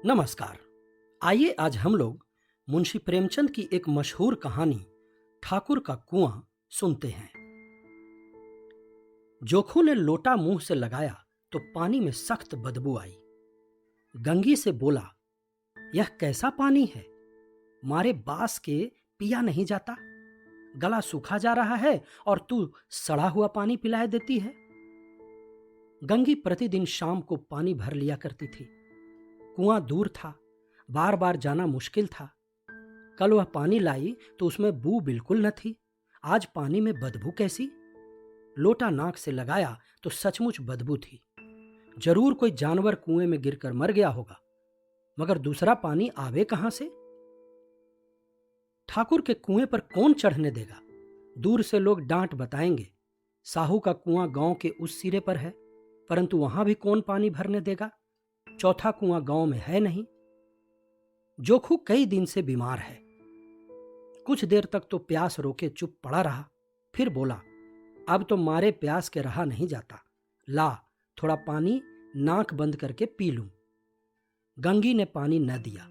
नमस्कार। आइए आज हम लोग मुंशी प्रेमचंद की एक मशहूर कहानी ठाकुर का कुआं सुनते हैं। जोखू ने लोटा मुंह से लगाया तो पानी में सख्त बदबू आई। गंगी से बोला, यह कैसा पानी है? मारे बास के पिया नहीं जाता। गला सूखा जा रहा है और तू सड़ा हुआ पानी पिलाए देती है। गंगी प्रतिदिन शाम को पानी भर लिया करती थी। कुआं दूर था, बार बार जाना मुश्किल था। कल वह पानी लाई तो उसमें बू बिल्कुल न थी। आज पानी में बदबू कैसी? लोटा नाक से लगाया तो सचमुच बदबू थी। जरूर कोई जानवर कुएं में गिरकर मर गया होगा, मगर दूसरा पानी आवे कहां से? ठाकुर के कुएं पर कौन चढ़ने देगा? दूर से लोग डांट बताएंगे। साहू का कुआं गांव के उस सिरे पर है, परंतु वहां भी कौन पानी भरने देगा? चौथा कुआं गांव में है नहीं। जोखू कई दिन से बीमार है। कुछ देर तक तो प्यास रोके चुप पड़ा रहा, फिर बोला, अब तो मारे प्यास के रहा नहीं जाता। ला थोड़ा पानी नाक बंद करके पी लूं। गंगी ने पानी न दिया।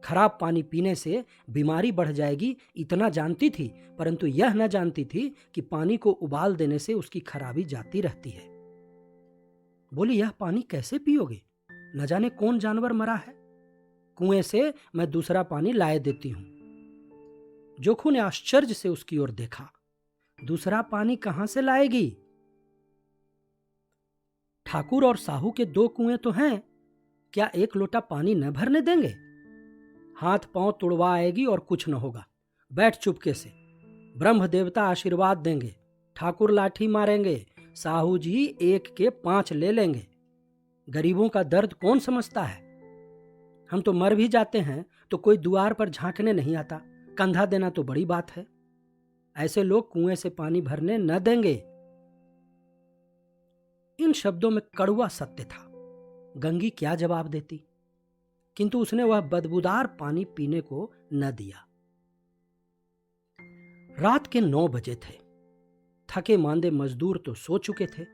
खराब पानी पीने से बीमारी बढ़ जाएगी इतना जानती थी, परंतु यह न जानती थी कि पानी को उबाल देने से उसकी खराबी जाती रहती है। बोली, यह पानी कैसे पियोगे? न जाने कौन जानवर मरा है। कुएं से मैं दूसरा पानी लाए देती हूं। जोखू ने आश्चर्य से उसकी ओर देखा। दूसरा पानी कहां से लाएगी? ठाकुर और साहू के दो कुएं तो हैं, क्या एक लोटा पानी न भरने देंगे? हाथ पांव तुड़वा आएगी और कुछ न होगा। बैठ चुपके से। ब्रह्म देवता आशीर्वाद देंगे, ठाकुर लाठी मारेंगे, साहू जी 1 के 5 ले लेंगे। गरीबों का दर्द कौन समझता है? हम तो मर भी जाते हैं तो कोई द्वार पर झांकने नहीं आता। कंधा देना तो बड़ी बात है। ऐसे लोग कुएं से पानी भरने न देंगे। इन शब्दों में कड़वा सत्य था। गंगी क्या जवाब देती? किंतु उसने वह बदबूदार पानी पीने को न दिया। रात के 9 बजे थे। थके मांदे मजदूर तो सो चुके थे।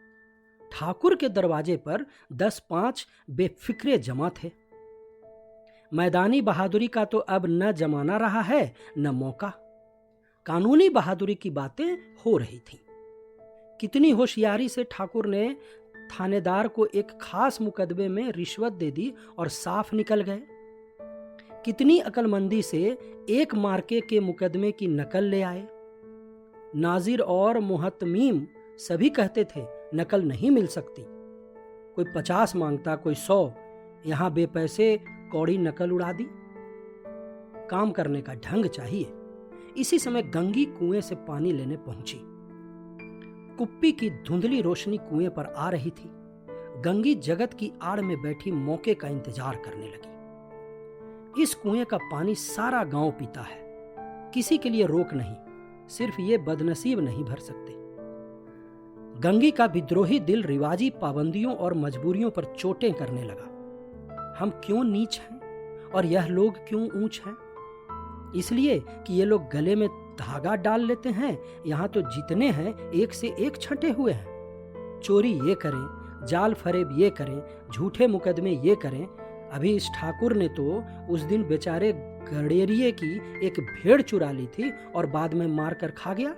ठाकुर के दरवाजे पर 10-5 बेफिक्रे जमा थे। मैदानी बहादुरी का तो अब न जमाना रहा है न मौका। कानूनी बहादुरी की बातें हो रही थीं। कितनी होशियारी से ठाकुर ने थानेदार को एक खास मुकदमे में रिश्वत दे दी और साफ निकल गए। कितनी अकलमंदी से एक मार्के के मुकदमे की नकल ले आए। नाजिर और मुहतमीम सभी कहते थे नकल नहीं मिल सकती। कोई 50 मांगता, कोई 100। यहां बेपैसे कौड़ी नकल उड़ा दी। काम करने का ढंग चाहिए। इसी समय गंगी कुएं से पानी लेने पहुंची। कुप्पी की धुंधली रोशनी कुएं पर आ रही थी। गंगी जगत की आड़ में बैठी मौके का इंतजार करने लगी। इस कुएं का पानी सारा गांव पीता है। किसी के लिए रोक नहीं, सिर्फ ये बदनसीब नहीं भर सकते। गंगी का विद्रोही दिल रिवाजी पाबंदियों और मजबूरियों पर चोटें करने लगा। हम क्यों नीच हैं और यह लोग क्यों ऊंच हैं? इसलिए कि ये लोग गले में धागा डाल लेते हैं। यहां तो जितने हैं एक से एक छंटे हुए हैं। चोरी ये करें, जाल फरेब ये करें, झूठे मुकदमे ये करें। अभी इस ठाकुर ने तो उस दिन बेचारे गडेरिये की एक भेड़ चुरा ली थी और बाद में मार कर खा गया।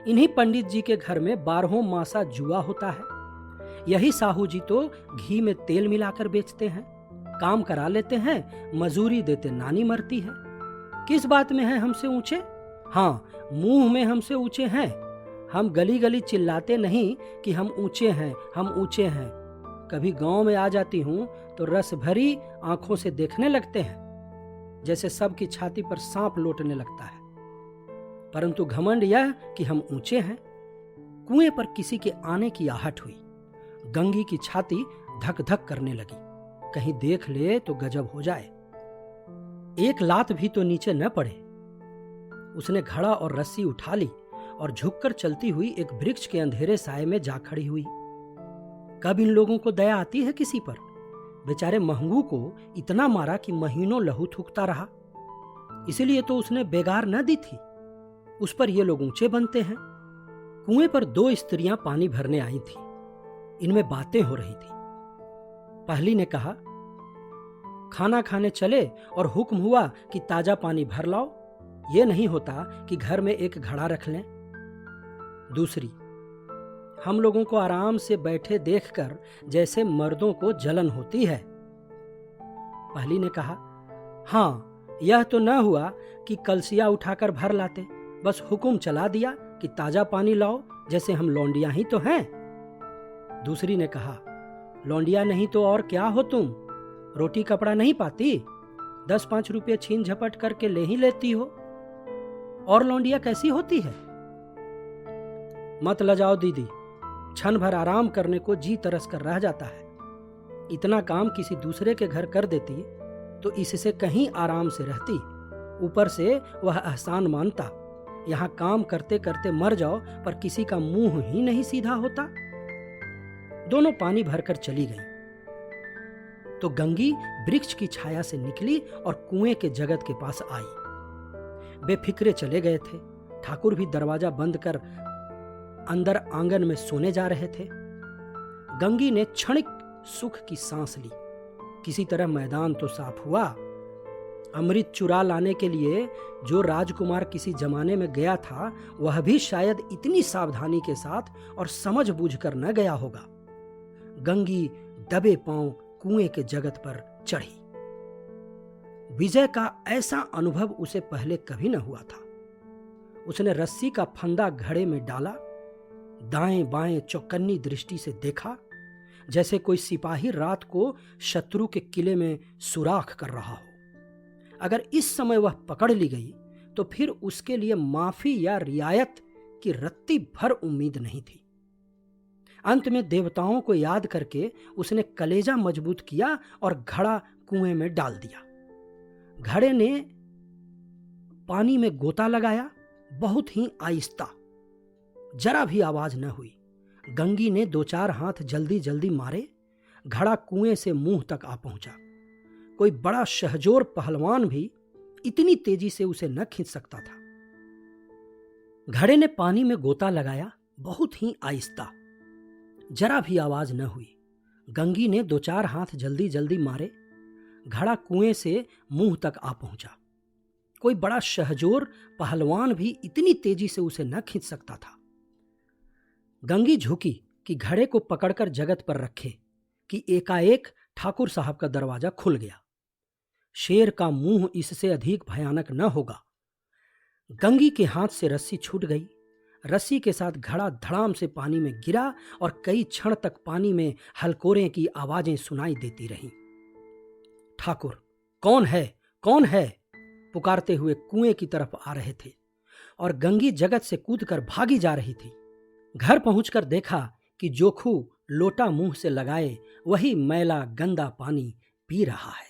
इन्हीं पंडित जी के घर में 12 मासा जुआ होता है। यही साहू जी तो घी में तेल मिलाकर बेचते हैं। काम करा लेते हैं, मजूरी देते नानी मरती है। किस बात में है हमसे ऊंचे? हाँ, मुंह में हमसे ऊंचे हैं। हम गली गली चिल्लाते नहीं कि हम ऊंचे हैं, हम ऊंचे हैं। कभी गांव में आ जाती हूं तो रस भरी आंखों से देखने लगते हैं, जैसे सबकी छाती पर सांप लौटने लगता है। परंतु घमंड यह कि हम ऊंचे हैं। कुएं पर किसी के आने की आहट हुई। गंगी की छाती धक धक करने लगी। कहीं देख ले तो गजब हो जाए। एक लात भी तो नीचे न पड़े। उसने घड़ा और रस्सी उठा ली और झुककर चलती हुई एक वृक्ष के अंधेरे साए में जा खड़ी हुई। कब इन लोगों को दया आती है किसी पर? बेचारे महंगू को इतना मारा कि महीनों लहू थूकता रहा। इसीलिए तो उसने बेगार न दी थी। उस पर ये लोग ऊंचे बनते हैं। कुएं पर 2 स्त्रियां पानी भरने आई थी। इनमें बातें हो रही थी। पहली ने कहा, खाना खाने चले और हुक्म हुआ कि ताजा पानी भर लाओ, ये नहीं होता कि घर में एक घड़ा रख लें। दूसरी, हम लोगों को आराम से बैठे देखकर जैसे मर्दों को जलन होती है। पहली ने कहा, हाँ, यह तो न हुआ कि कलसिया उठाकर भर लाते, बस हुक्म चला दिया कि ताजा पानी लाओ, जैसे हम लौंडिया ही तो हैं। दूसरी ने कहा, लौंडिया नहीं तो और क्या हो तुम, रोटी कपड़ा नहीं पाती, 10-5 रुपये छीन झपट करके ले ही लेती हो, और लौंडिया कैसी होती है। मत लजाओ दीदी, क्षण भर आराम करने को जी तरस कर रह जाता है। इतना काम किसी दूसरे के घर कर देती तो इससे कहीं आराम से रहती, ऊपर से वह एहसान मानता। यहाँ काम करते करते मर जाओ पर किसी का मुंह ही नहीं सीधा होता। दोनों पानी भरकर चली गईं। तो गंगी वृक्ष की छाया से निकली और कुएं के जगत के पास आई। बेफिक्रे चले गए थे। ठाकुर भी दरवाजा बंद कर अंदर आंगन में सोने जा रहे थे। गंगी ने क्षणिक सुख की सांस ली। किसी तरह मैदान तो साफ हुआ। अमृत चुरा लाने के लिए जो राजकुमार किसी जमाने में गया था, वह भी शायद इतनी सावधानी के साथ और समझ बूझकर न गया होगा। गंगी दबे पांव कुएं के जगत पर चढ़ी। विजय का ऐसा अनुभव उसे पहले कभी न हुआ था। उसने रस्सी का फंदा घड़े में डाला, दाएं बाएं चौकन्नी दृष्टि से देखा, जैसे कोई सिपाही रात को शत्रु के किले में सुराख कर रहा हो। अगर इस समय वह पकड़ ली गई तो फिर उसके लिए माफी या रियायत की रत्ती भर उम्मीद नहीं थी। अंत में देवताओं को याद करके उसने कलेजा मजबूत किया और घड़ा कुएं में डाल दिया। घड़े ने पानी में गोता लगाया, बहुत ही आहिस्ता, जरा भी आवाज न हुई। गंगी ने 2-4 हाथ जल्दी जल्दी मारे। घड़ा कुएं से मुंह तक आ पहुंचा। कोई बड़ा शहजोर पहलवान भी इतनी तेजी से उसे न खींच सकता था। घड़े ने पानी में गोता लगाया, बहुत ही आहिस्ता, जरा भी आवाज न हुई। गंगी ने 2-4 हाथ जल्दी जल्दी मारे। घड़ा कुएं से मुंह तक आ पहुंचा। कोई बड़ा शहजोर पहलवान भी इतनी तेजी से उसे न खींच सकता था। गंगी झुकी कि घड़े को पकड़कर जगत पर रखे कि एकाएक ठाकुर साहब का दरवाजा खुल गया। शेर का मुंह इससे अधिक भयानक न होगा। गंगी के हाथ से रस्सी छूट गई। रस्सी के साथ घड़ा धड़ाम से पानी में गिरा और कई क्षण तक पानी में हलकोरें की आवाजें सुनाई देती रहीं। ठाकुर, कौन है, कौन है, पुकारते हुए कुएं की तरफ आ रहे थे और गंगी जगत से कूदकर भागी जा रही थी। घर पहुंचकर देखा कि जोखू लोटा मुंह से लगाए वही मैला गंदा पानी पी रहा है।